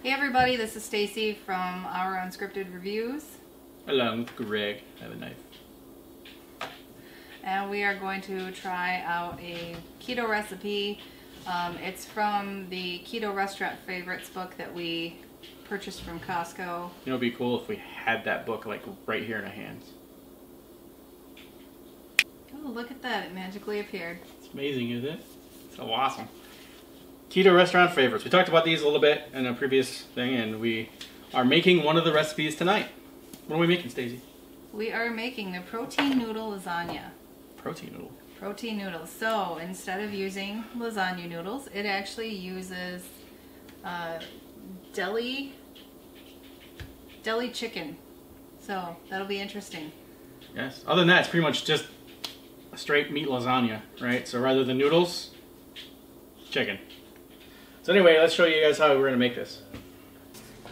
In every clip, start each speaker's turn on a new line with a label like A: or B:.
A: Hey everybody, this is Stacy from Our Unscripted Reviews.
B: Hello, I'm Greg. I have a knife.
A: And we are going to try out a keto recipe. It's from the Keto Restaurant Favorites book that we purchased from Costco.
B: You know, it'd be cool if we had that book like right here in our hands.
A: Oh, look at that. It magically appeared.
B: It's amazing, isn't it? So awesome. Keto Restaurant Favorites. We talked about these a little bit in a previous thing, and we are making one of the recipes tonight. What are we making, Stacey?
A: We are making the protein noodle lasagna.
B: Protein noodle.
A: Protein noodles. So instead of using lasagna noodles, it actually uses deli chicken. So that'll be interesting.
B: Yes. Other than that, it's pretty much just a straight meat lasagna, right? So rather than noodles, chicken. So anyway, let's show you guys how we're going to make this.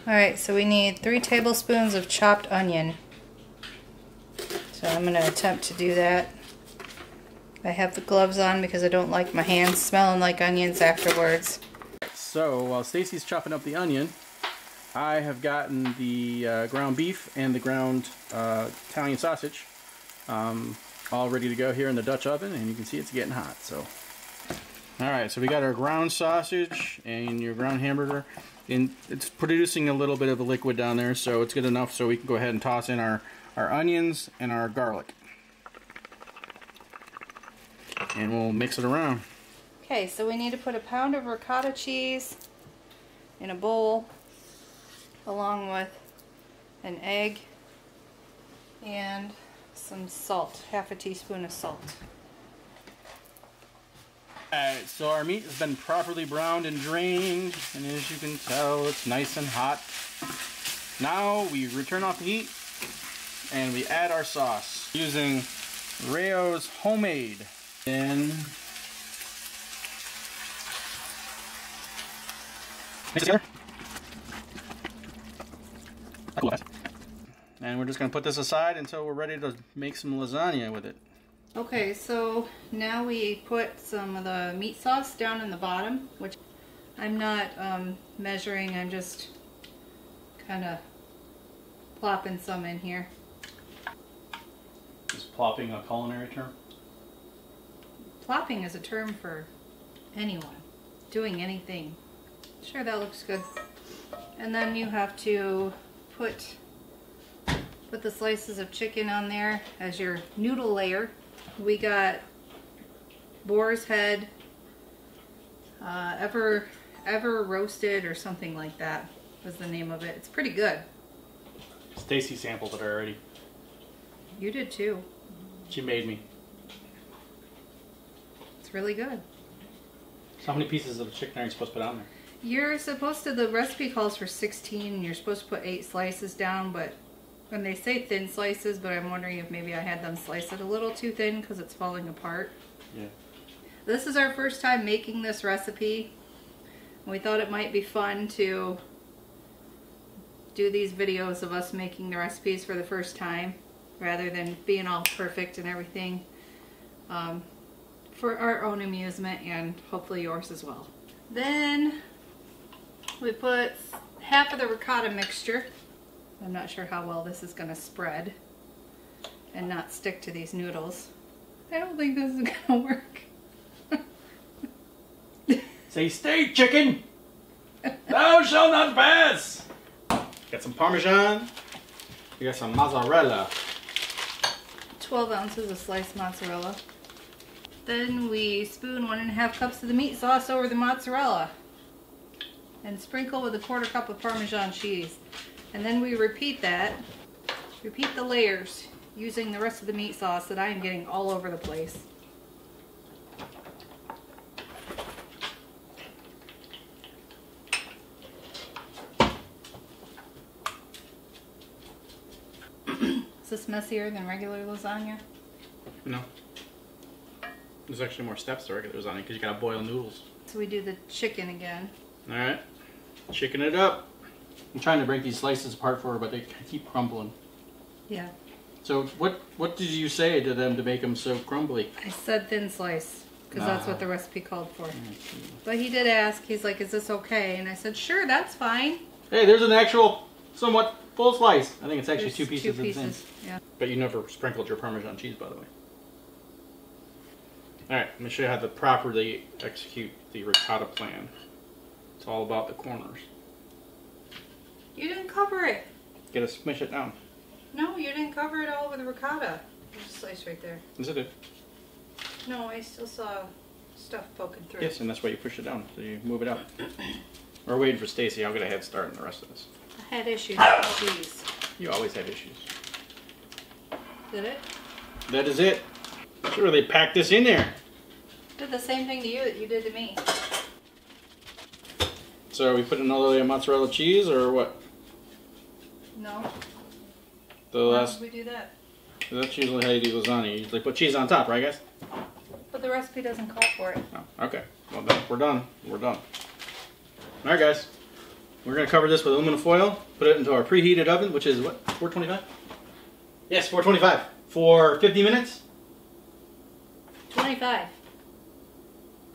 A: Alright, so we need 3 tablespoons of chopped onion. So I'm going to attempt to do that. I have the gloves on because I don't like my hands smelling like onions afterwards.
B: So while Stacy's chopping up the onion, I have gotten the ground beef and the ground Italian sausage all ready to go here in the Dutch oven, and you can see it's getting hot. So, all right, so we got our ground sausage and your ground hamburger, and it's producing a little bit of a liquid down there, so it's good enough so we can go ahead and toss in our onions and our garlic. And we'll mix it around.
A: Okay, so we need to put a pound of ricotta cheese in a bowl along with an egg and some salt, half a teaspoon of salt.
B: Alright, so our meat has been properly browned and drained, and as you can tell, it's nice and hot. Now we return off the heat and we add our sauce using Rayo's homemade. Then mix it together. And we're just going to put this aside until we're ready to make some lasagna with it.
A: Okay, so now we put some of the meat sauce down in the bottom, which I'm not measuring, I'm just kind of plopping some in here.
B: Is plopping a culinary term?
A: Plopping is a term for anyone doing anything. Sure, that looks good. And then you have to put the slices of chicken on there as your noodle layer. We got boar's head, ever roasted or something like that was the name of it. It's pretty good.
B: Stacy sampled it already.
A: You did too.
B: She made me.
A: It's really good.
B: So how many pieces of chicken are you supposed to put on there?
A: You're supposed to, the recipe calls for 16 and you're supposed to put 8 slices down, but when they say thin slices, but I'm wondering if maybe I had them slice it a little too thin because it's falling apart.
B: Yeah.
A: This is our first time making this recipe. We thought it might be fun to do these videos of us making the recipes for the first time rather than being all perfect and everything, for our own amusement and hopefully yours as well. Then we put half of the ricotta mixture. I'm not sure how well this is going to spread and not stick to these noodles. I don't think this is going to work.
B: Say, stay, chicken! Thou shalt not pass! Got some Parmesan. We got some mozzarella.
A: 12 ounces of sliced mozzarella. Then we spoon 1.5 cups of the meat sauce over the mozzarella and sprinkle with 1/4 cup of Parmesan cheese. And then we repeat that. Repeat the layers using the rest of the meat sauce that I am getting all over the place. Is this messier than regular lasagna?
B: No. There's actually more steps to regular lasagna because you gotta boil noodles.
A: So we do the chicken again.
B: Alright. Chicken it up. I'm trying to break these slices apart for her, but they keep crumbling.
A: Yeah.
B: So what did you say to them to make them so crumbly?
A: I said thin slice. because that's what the recipe called for. But he did ask, he's like, is this okay? And I said, sure, that's fine.
B: Hey, there's an actual, somewhat full slice. I think it's actually two pieces of the same.
A: Yeah.
B: But you never sprinkled your Parmesan cheese, by the way. Alright, let me show you how to properly execute the ricotta plan. It's all about the corners.
A: You didn't cover it.
B: Gotta smush it down.
A: No, you didn't cover it all with ricotta. There's a slice right there.
B: Yes, it did.
A: No, I still saw stuff poking through.
B: Yes, and that's why you push it down, so you move it out. We're waiting for Stacy. I'll get a head start in the rest of this.
A: I had issues with cheese.
B: You always have issues.
A: Did it?
B: That is it. Should really pack this in there.
A: Did the same thing to you that you did to me.
B: So are we putting another layer of mozzarella cheese or what?
A: No.
B: The
A: Why
B: last.
A: would we do that?
B: That's usually how you do lasagna. You usually put cheese on top, right, guys?
A: But the recipe doesn't call for it.
B: Oh, okay. Well, then we're done. We're done. All right, guys. We're gonna cover this with aluminum foil. Put it into our preheated oven, which is what? 425? Yes, 425 for 50 minutes.
A: 25.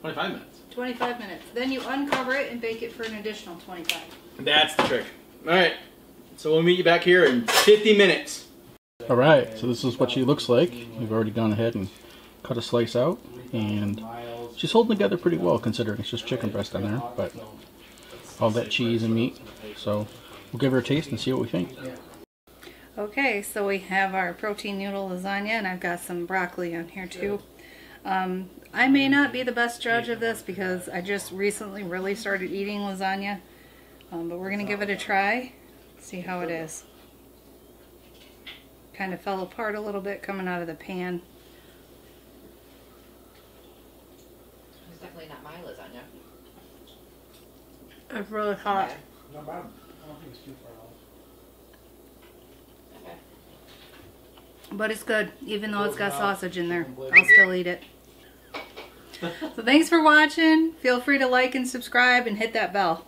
B: 25 minutes.
A: 25 minutes. Then you uncover it and bake it for an additional 25.
B: That's the trick. All right. So we'll meet you back here in 50 minutes. All right. So this is what she looks like. We've already gone ahead and cut a slice out, and she's holding together pretty well considering it's just chicken breast in there, but all that cheese and meat. So we'll give her a taste and see what we think. Okay, so we have our protein noodle lasagna, and I've got some broccoli on here too. I may not be the best judge of this because I just recently really started eating lasagna, but we're going to give it a try, see how it is. Kind of fell apart a little bit coming out of the pan.
C: It's definitely not my lasagna.
A: It's really hot.
D: Not bad. I don't think it's too far off.
C: Okay.
A: But it's good, even though it's got sausage in there. I'll still eat it. So thanks for watching. Feel free to like and subscribe and hit that bell.